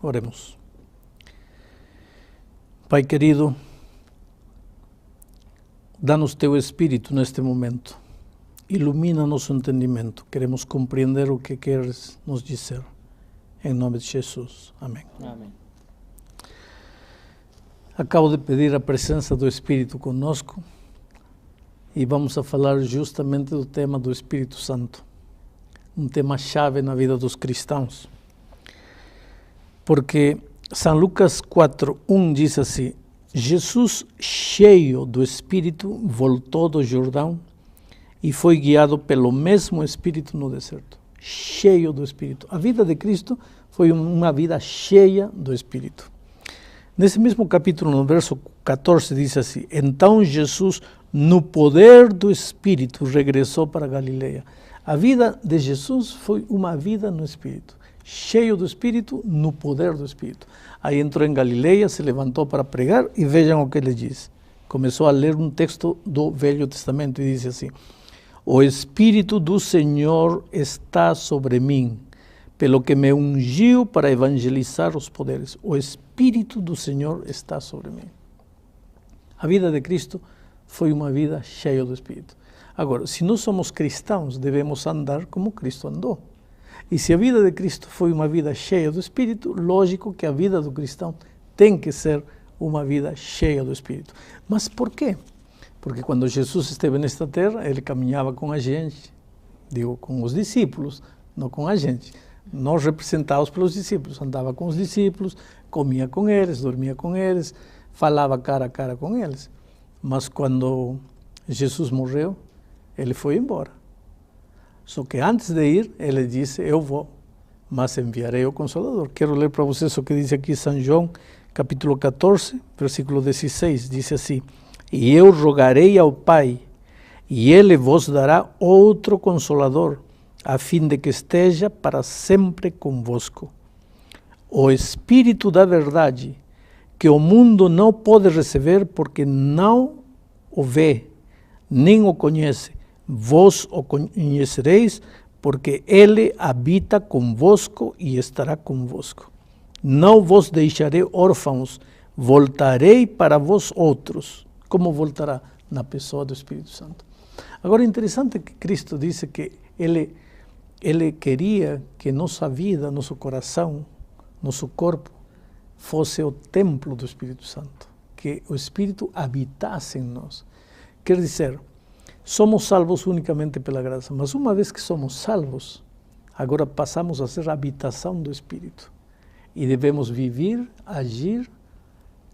Oremos. Pai querido, dá-nos teu Espírito neste momento. Ilumina nosso entendimento. Queremos compreender o que queres nos dizer. Em nome de Jesus. Amém. Amém. Acabo de pedir a presença do Espírito conosco e vamos a falar justamente do tema do Espírito Santo. Um tema chave na vida dos cristãos. Porque São Lucas 4:1 diz assim: Jesus, cheio do Espírito, voltou do Jordão e foi guiado pelo mesmo Espírito no deserto. Cheio do Espírito. A vida de Cristo foi uma vida cheia do Espírito. Nesse mesmo capítulo, no verso 14, diz assim: Então Jesus, no poder do Espírito, regressou para Galileia. A vida de Jesus foi uma vida no Espírito. Cheio do Espírito, no poder do Espírito. Aí entrou em Galileia, se levantou para pregar e vejam o que ele diz. Começou a ler um texto do Velho Testamento e disse assim: O Espírito do Senhor está sobre mim, pelo que me ungiu para evangelizar os poderes. O Espírito do Senhor está sobre mim. A vida de Cristo foi uma vida cheia do Espírito. Agora, se nós somos cristãos, devemos andar como Cristo andou. E se a vida de Cristo foi uma vida cheia do Espírito, lógico que a vida do cristão tem que ser uma vida cheia do Espírito. Mas por quê? Porque quando Jesus esteve nesta terra, ele caminhava com a gente, digo, com os discípulos, não com a gente. Nós representados pelos discípulos, andava com os discípulos, comia com eles, dormia com eles, falava cara a cara com eles. Mas quando Jesus morreu, ele foi embora. Só que antes de ir, ele disse: eu vou, mas enviarei o Consolador. Quero ler para vocês o que diz aqui São João, capítulo 14, versículo 16. Diz assim: E eu rogarei ao Pai, e Ele vos dará outro Consolador, a fim de que esteja para sempre convosco. O Espírito da verdade, que o mundo não pode receber porque não o vê, nem o conhece. Vós o conhecereis, porque Ele habita convosco e estará convosco. Não vos deixarei órfãos, voltarei para vós outros. Como voltará? Na pessoa do Espírito Santo. Agora, é interessante que Cristo disse que Ele queria que nossa vida, nosso coração, nosso corpo, fosse o templo do Espírito Santo. Que o Espírito habitasse em nós. Quer dizer, somos salvos unicamente pela graça, mas uma vez que somos salvos, agora passamos a ser a habitação do Espírito. E devemos viver, agir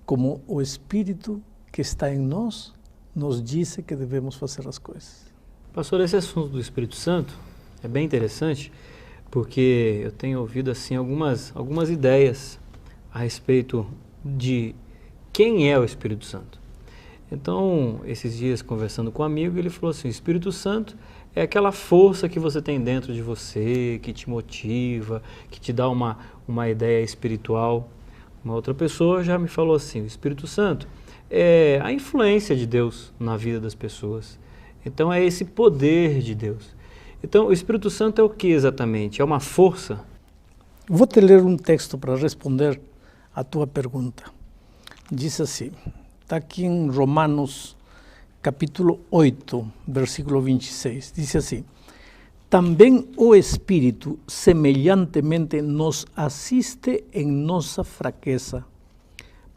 como o Espírito que está em nós nos diz que devemos fazer as coisas. Pastor, esse assunto do Espírito Santo é bem interessante, porque eu tenho ouvido assim algumas ideias a respeito de quem é o Espírito Santo. Então, esses dias conversando com um amigo, ele falou assim: o Espírito Santo é aquela força que você tem dentro de você, que te motiva, que te dá uma ideia espiritual. Uma outra pessoa já me falou assim: o Espírito Santo é a influência de Deus na vida das pessoas. Então, é esse poder de Deus. Então, o Espírito Santo é o que exatamente? É uma força? Vou te ler um texto para responder a tua pergunta. Diz assim, está aqui em Romanos, capítulo 8, versículo 26. Diz assim: Também o Espírito semelhantemente nos assiste em nossa fraqueza,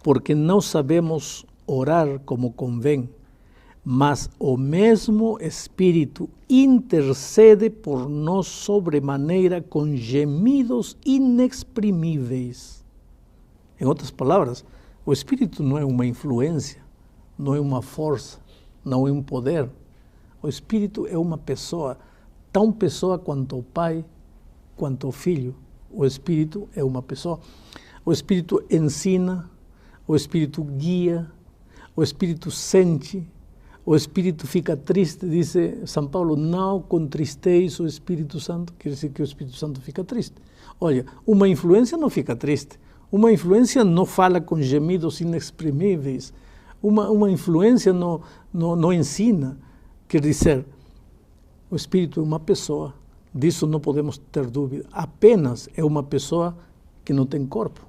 porque não sabemos orar como convém, mas o mesmo Espírito intercede por nós sobremaneira com gemidos inexprimíveis. Em outras palavras, o Espírito não é uma influência, não é uma força, não é um poder. O Espírito é uma pessoa, tão pessoa quanto o Pai, quanto o Filho. O Espírito é uma pessoa. O Espírito ensina, o Espírito guia, o Espírito sente, o Espírito fica triste, diz São Paulo: não contristeis o Espírito Santo, quer dizer que o Espírito Santo fica triste. Olha, uma influência não fica triste, uma influência não fala com gemidos inexprimíveis, uma influência não ensina, quer dizer, o Espírito é uma pessoa, disso não podemos ter dúvida, apenas é uma pessoa que não tem corpo,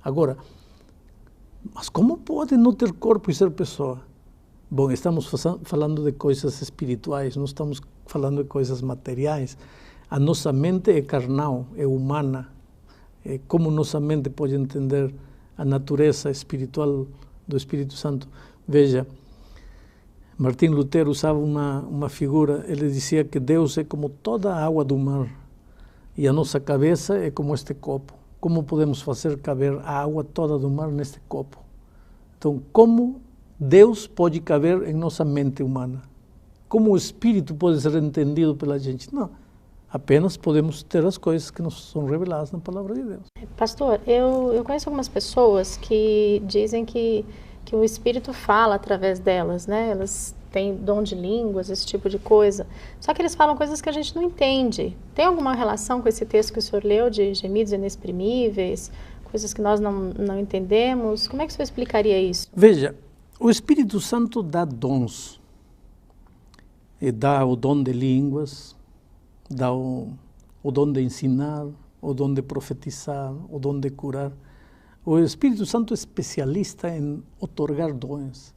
Agora, mas como pode não ter corpo e ser pessoa? Bom, estamos falando de coisas espirituais, não estamos falando de coisas materiais. A nossa mente é carnal, é humana. Como nossa mente pode entender a natureza espiritual do Espírito Santo? Veja, Martim Lutero usava uma figura, ele dizia que Deus é como toda a água do mar e a nossa cabeça é como este copo. Como podemos fazer caber a água toda do mar neste copo? Então, como Deus pode caber em nossa mente humana? Como o Espírito pode ser entendido pela gente? Não, apenas podemos ter as coisas que nos são reveladas na Palavra de Deus. Pastor, eu conheço algumas pessoas que dizem que o Espírito fala através delas, né? Elas têm dom de línguas, esse tipo de coisa. Só que eles falam coisas que a gente não entende. Tem alguma relação com esse texto que o senhor leu, de gemidos inexprimíveis, coisas que nós não entendemos? Como é que o senhor explicaria isso? Veja, o Espírito Santo dá dons. E dá o dom de línguas, dá o dom de ensinar, o dom de profetizar, o dom de curar. O Espírito Santo é especialista em otorgar dons.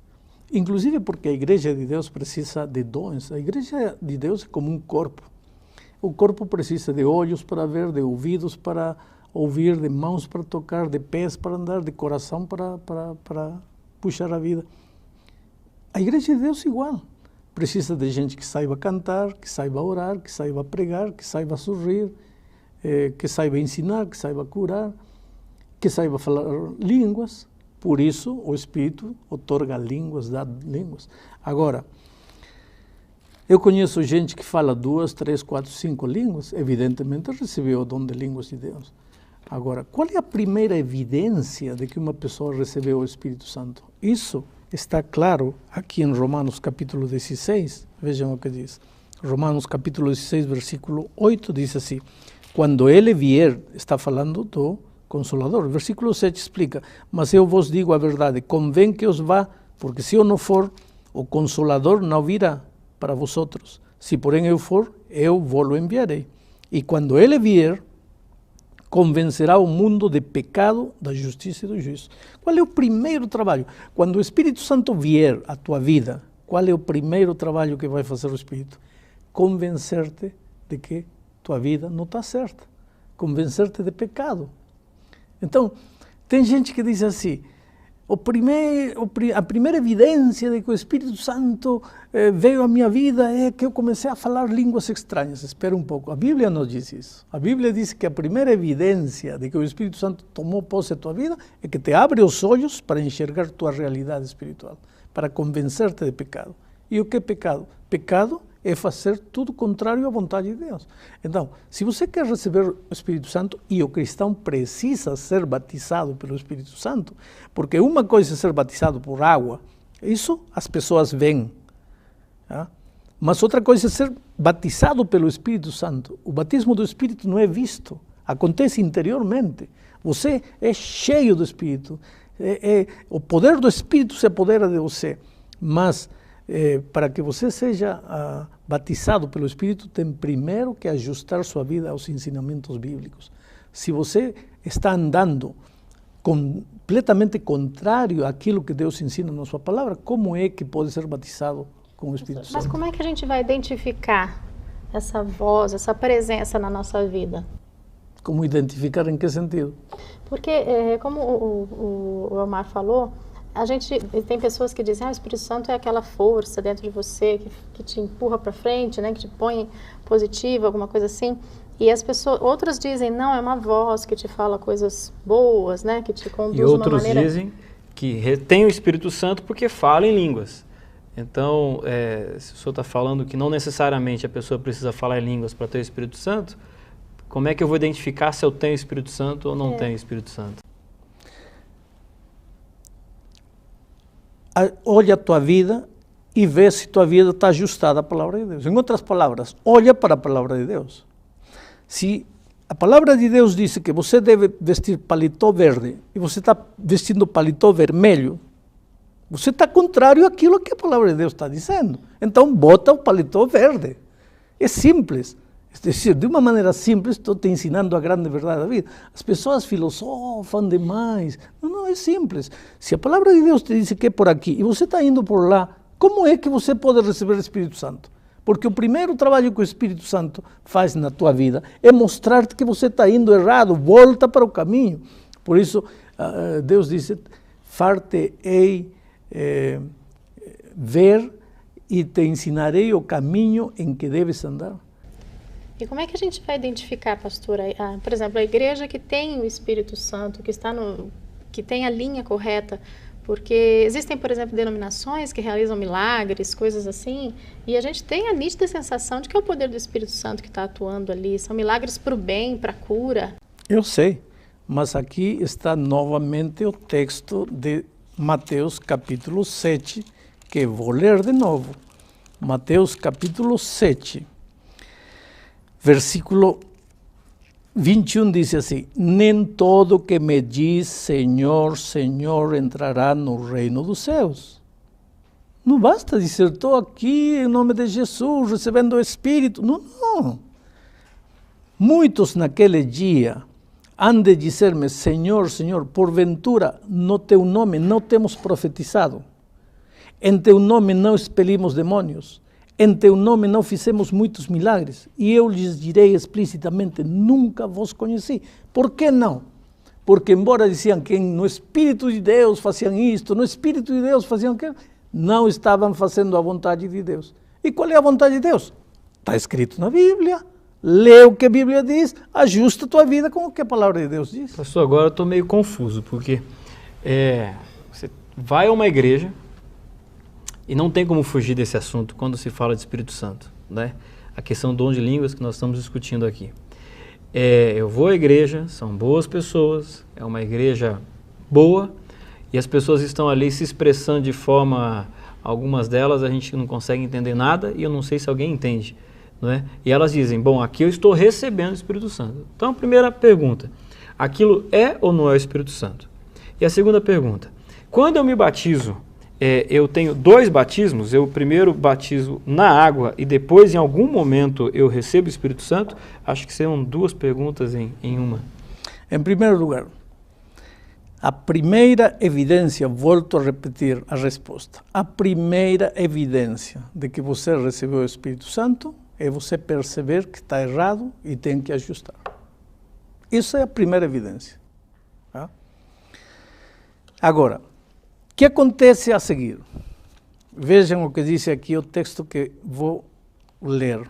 Inclusive porque a Igreja de Deus precisa de dons. A Igreja de Deus é como um corpo. O corpo precisa de olhos para ver, de ouvidos para ouvir, de mãos para tocar, de pés para andar, de coração para puxar a vida. A Igreja de Deus é igual. Precisa de gente que saiba cantar, que saiba orar, que saiba pregar, que saiba sorrir, que saiba ensinar, que saiba curar, que saiba falar línguas. Por isso, o Espírito otorga línguas, dá línguas. Agora, eu conheço gente que fala 2, 3, 4, 5 línguas, evidentemente recebeu o dom de línguas de Deus. Agora, qual é a primeira evidência de que uma pessoa recebeu o Espírito Santo? Isso está claro aqui em Romanos capítulo 16, vejam o que diz. Romanos capítulo 16, versículo 8, diz assim: quando ele vier, está falando do Consolador. O versículo 7 explica: mas eu vos digo a verdade, convém que os vá, porque se eu não for, o Consolador não virá para vosotros. Se porém eu for, eu vos-lo enviarei. E quando ele vier, convencerá o mundo de pecado, da justiça e do juízo. Qual é o primeiro trabalho? Quando o Espírito Santo vier à tua vida, qual é o primeiro trabalho que vai fazer o Espírito? Convencer-te de que tua vida não está certa. Convencer-te de pecado. Então, tem gente que diz assim: a primeira evidência de que o Espírito Santo veio à minha vida é que eu comecei a falar línguas estranhas. Espera um pouco, a Bíblia não diz isso. A Bíblia diz que a primeira evidência de que o Espírito Santo tomou posse da tua vida é que te abre os olhos para enxergar tua realidade espiritual, para convencer-te de pecado. E o que é pecado? Pecado é fazer tudo contrário à vontade de Deus. Então, se você quer receber o Espírito Santo, e o cristão precisa ser batizado pelo Espírito Santo, porque uma coisa é ser batizado por água, isso as pessoas veem, tá? Mas outra coisa é ser batizado pelo Espírito Santo. O batismo do Espírito não é visto, acontece interiormente. Você é cheio do Espírito, o poder do Espírito se apodera de você, mas para que você seja batizado pelo Espírito, tem primeiro que ajustar sua vida aos ensinamentos bíblicos. Se você está andando completamente contrário àquilo que Deus ensina na sua palavra, como é que pode ser batizado com o Espírito Santo? Mas como é que a gente vai identificar essa voz, essa presença na nossa vida? Como identificar em que sentido? Porque, como o Elmar falou, a gente tem pessoas que dizem: o Espírito Santo é aquela força dentro de você que te empurra para frente, né, que te põe positiva, alguma coisa assim. E as pessoas, outras dizem: não, é uma voz que te fala coisas boas, né, que te conduz de uma maneira... E outros dizem que retém o Espírito Santo porque fala em línguas. Então, se o senhor está falando que não necessariamente a pessoa precisa falar em línguas para ter o Espírito Santo, como é que eu vou identificar se eu tenho o Espírito Santo ou não tenho o Espírito Santo? Olha a tua vida e vê se tua vida está ajustada à palavra de Deus. Em outras palavras, olha para a palavra de Deus. Se a palavra de Deus diz que você deve vestir paletó verde e você está vestindo paletó vermelho, você está contrário àquilo que a palavra de Deus está dizendo. Então, bota o paletó verde. É simples. É decir, de uma maneira simples, estou te ensinando a grande verdade da vida. As pessoas filosofam demais. Não, é simples. Se a palavra de Deus te diz que é por aqui e você está indo por lá, como é que você pode receber o Espírito Santo? Porque o primeiro trabalho que o Espírito Santo faz na tua vida é mostrar-te que você está indo errado, volta para o caminho. Por isso, Deus disse, far-te-ei ver e te ensinarei o caminho em que deves andar. E como é que a gente vai identificar, pastor, por exemplo, a igreja que tem o Espírito Santo, que tem a linha correta? Porque existem, por exemplo, denominações que realizam milagres, coisas assim, e a gente tem a nítida sensação de que é o poder do Espírito Santo que está atuando ali. São milagres para o bem, para a cura. Eu sei, mas aqui está novamente o texto de Mateus capítulo 7, que vou ler de novo. Mateus capítulo 7, versículo 21 diz assim, nem todo que me diz Senhor, Senhor entrará no reino dos céus. Não basta dizer, estou aqui em nome de Jesus, recebendo o Espírito. Não. Muitos naquele dia han de dizer-me, Senhor, Senhor, porventura no teu nome não temos profetizado, em teu nome não expelimos demônios, em teu nome não fizemos muitos milagres, e eu lhes direi explicitamente, nunca vos conheci. Por que não? Porque embora diziam que no Espírito de Deus faziam isto, no Espírito de Deus faziam aquilo, não estavam fazendo a vontade de Deus. E qual é a vontade de Deus? Está escrito na Bíblia. Lê o que a Bíblia diz, ajusta a tua vida com o que a palavra de Deus diz. Pastor, agora eu estou meio confuso, porque você vai a uma igreja e não tem como fugir desse assunto quando se fala de Espírito Santo, né? A questão do dom de línguas que nós estamos discutindo aqui. Eu vou à igreja, são boas pessoas, é uma igreja boa, e as pessoas estão ali se expressando de forma, algumas delas a gente não consegue entender nada, e eu não sei se alguém entende, não é? E elas dizem, bom, aqui eu estou recebendo o Espírito Santo. Então, a primeira pergunta, aquilo é ou não é o Espírito Santo? E a segunda pergunta, quando eu me batizo, eu tenho 2 batismos, eu primeiro batizo na água e depois em algum momento eu recebo o Espírito Santo? Acho que são 2 perguntas em uma. Em primeiro lugar, a primeira evidência, volto a repetir a resposta, a primeira evidência de que você recebeu o Espírito Santo é você perceber que está errado e tem que ajustar. Isso é a primeira evidência. Tá? Agora, o que acontece a seguir? Vejam o que diz aqui o texto que vou ler.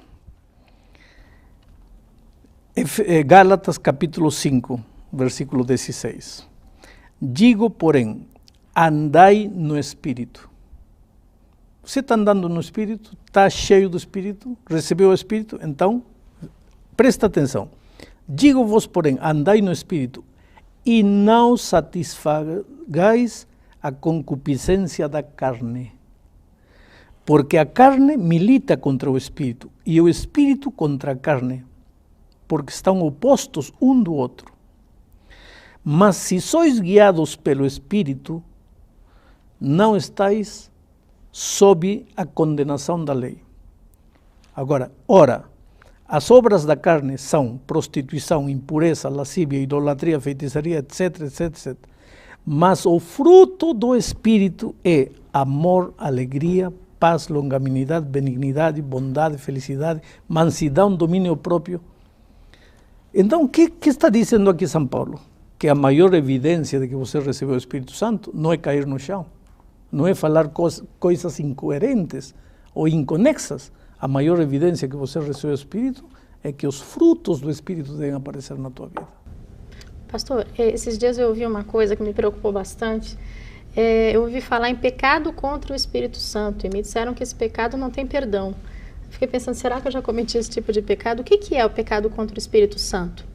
Gálatas capítulo 5, versículo 16. Digo, porém, andai no Espírito. Você está andando no Espírito? Está cheio do Espírito? Recebeu o Espírito? Então, presta atenção. Digo-vos, porém, andai no Espírito e não satisfagais a concupiscência da carne. Porque a carne milita contra o Espírito e o Espírito contra a carne, porque estão opostos um do outro. Mas se sois guiados pelo Espírito, não estáis sob a condenação da lei. Agora, ora, as obras da carne são prostituição, impureza, lascívia, idolatria, feitiçaria, etc, etc, etc. Mas o fruto do Espírito é amor, alegria, paz, longanimidade, benignidade, bondade, felicidade, mansidão, domínio próprio. Então, o que está dizendo aqui São Paulo? Que a maior evidência de que você recebeu o Espírito Santo não é cair no chão, não é falar coisas incoerentes ou inconexas. A maior evidência que você recebeu o Espírito é que os frutos do Espírito devem aparecer na tua vida. Pastor, esses dias eu ouvi uma coisa que me preocupou bastante. Eu ouvi falar em pecado contra o Espírito Santo e me disseram que esse pecado não tem perdão. Fiquei pensando, será que eu já cometi esse tipo de pecado? O que é o pecado contra o Espírito Santo?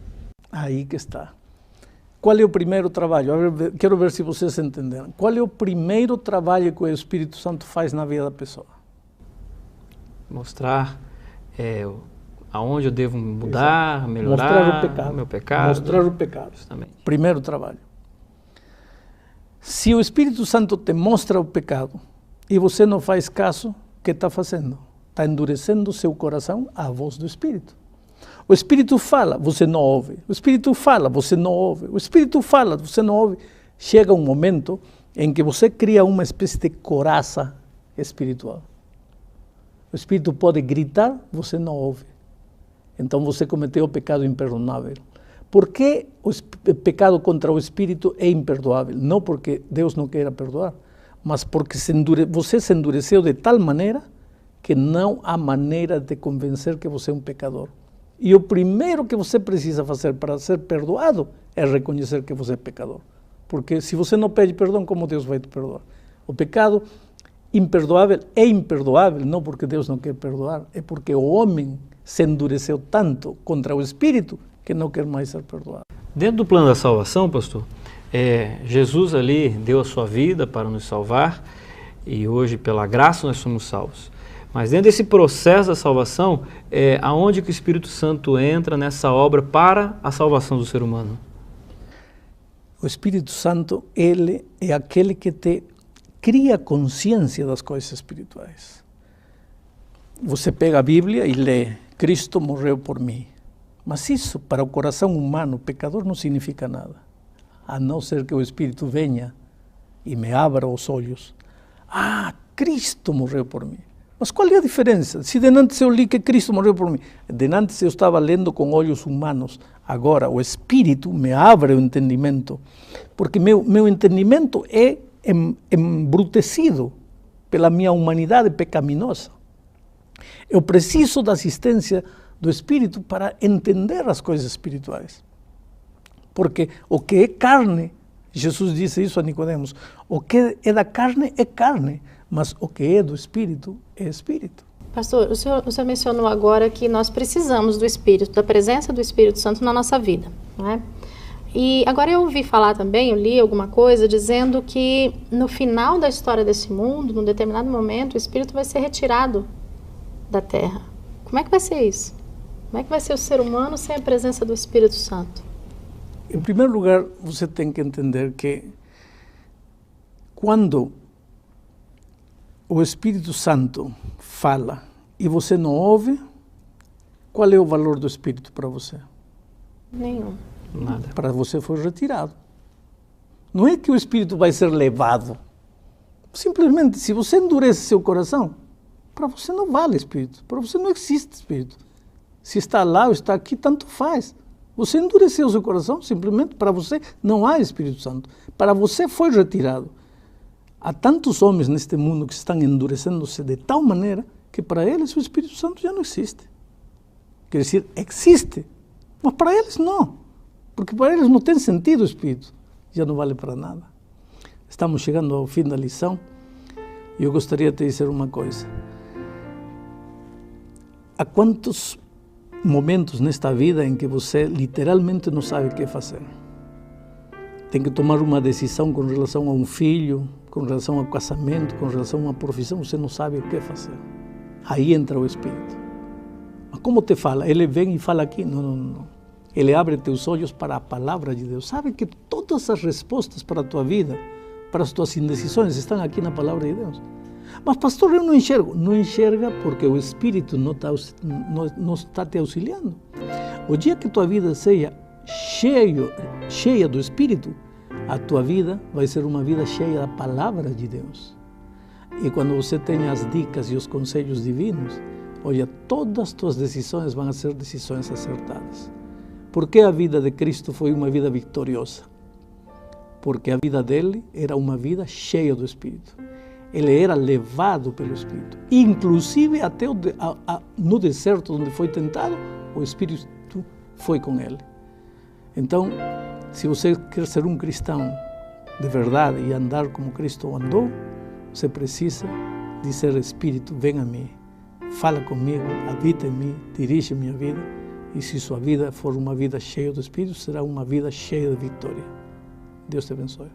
Aí que está. Qual é o primeiro trabalho? Quero ver se vocês entenderam. Qual é o primeiro trabalho que o Espírito Santo faz na vida da pessoa? Mostrar aonde eu devo mudar, exato, melhorar mostrar o pecado, meu pecado. Mostrar o pecado. Justamente. Primeiro trabalho. Se o Espírito Santo te mostra o pecado e você não faz caso, o que está fazendo? Está endurecendo o seu coração à voz do Espírito. O Espírito fala, você não ouve. O Espírito fala, você não ouve. O Espírito fala, você não ouve. Chega um momento em que você cria uma espécie de coraça espiritual. O Espírito pode gritar, você não ouve. Então você cometeu o pecado imperdonável. Por que o pecado contra o Espírito é imperdoável? Não porque Deus não queira perdoar, mas porque você se endureceu de tal maneira que não há maneira de convencer que você é um pecador. E o primeiro que você precisa fazer para ser perdoado é reconhecer que você é pecador. Porque se você não pede perdão, como Deus vai te perdoar? O pecado imperdoável é imperdoável, não porque Deus não quer perdoar, é porque o homem se endureceu tanto contra o Espírito que não quer mais ser perdoado. Dentro do plano da salvação, pastor, Jesus ali deu a sua vida para nos salvar e hoje, pela graça, nós somos salvos. Mas dentro desse processo da salvação, aonde que o Espírito Santo entra nessa obra para a salvação do ser humano? O Espírito Santo, ele é aquele que te cria consciência das coisas espirituais. Você pega a Bíblia e lê, Cristo morreu por mim. Mas isso, para o coração humano, pecador, não significa nada. A não ser que o Espírito venha e me abra os olhos. Ah, Cristo morreu por mim. Mas qual é a diferença? Se de antes eu li que Cristo morreu por mim, de antes eu estava lendo com olhos humanos, agora o Espírito me abre o entendimento, porque meu entendimento é embrutecido pela minha humanidade pecaminosa. Eu preciso da assistência do Espírito para entender as coisas espirituais. Porque o que é carne, Jesus disse isso a Nicodemos, o que é da carne é carne, mas o que é do Espírito é Espírito. Pastor, o senhor mencionou agora que nós precisamos do Espírito, da presença do Espírito Santo na nossa vida, não é? E agora eu ouvi falar também, eu li alguma coisa dizendo que no final da história desse mundo, num determinado momento, o Espírito vai ser retirado da Terra. Como é que vai ser isso? Como é que vai ser o ser humano sem a presença do Espírito Santo? Em primeiro lugar, você tem que entender que quando o Espírito Santo fala e você não ouve, qual é o valor do Espírito para você? Nenhum. Nada. Para você foi retirado. Não é que o Espírito vai ser levado. Simplesmente, se você endurece seu coração, para você não vale Espírito. Para você não existe Espírito. Se está lá ou está aqui, tanto faz. Você endureceu seu coração, simplesmente para você não há Espírito Santo. Para você foi retirado. Há tantos homens neste mundo que estão endurecendo-se de tal maneira que para eles o Espírito Santo já não existe. Quer dizer, existe, mas para eles não. Porque para eles não tem sentido o Espírito. Já não vale para nada. Estamos chegando ao fim da lição e eu gostaria de te dizer uma coisa. Há quantos momentos nesta vida em que você literalmente não sabe o que fazer? Tem que tomar uma decisão com relação a um filho, com relação ao casamento, com relação a uma profissão, você não sabe o que fazer. Aí entra o Espírito. Mas como te fala? Ele vem e fala aqui? Não. Ele abre teus olhos para a palavra de Deus. Sabe que todas as respostas para a tua vida, para as tuas indecisões, estão aqui na palavra de Deus. Mas pastor, eu não enxergo. Não enxerga porque o Espírito não está te auxiliando. O dia que tua vida seja cheia do Espírito, a tua vida vai ser uma vida cheia da palavra de Deus. E quando você tem as dicas e os conselhos divinos, olha, todas as tuas decisões vão ser decisões acertadas. Porque a vida de Cristo foi uma vida vitoriosa? Porque a vida dele era uma vida cheia do Espírito. Ele era levado pelo Espírito. Inclusive até no deserto onde foi tentado, o Espírito foi com ele. Então, se você quer ser um cristão de verdade e andar como Cristo andou, você precisa dizer: Espírito, vem a mim, fala comigo, habita em mim, dirige minha vida. E se sua vida for uma vida cheia do Espírito, será uma vida cheia de vitória. Deus te abençoe.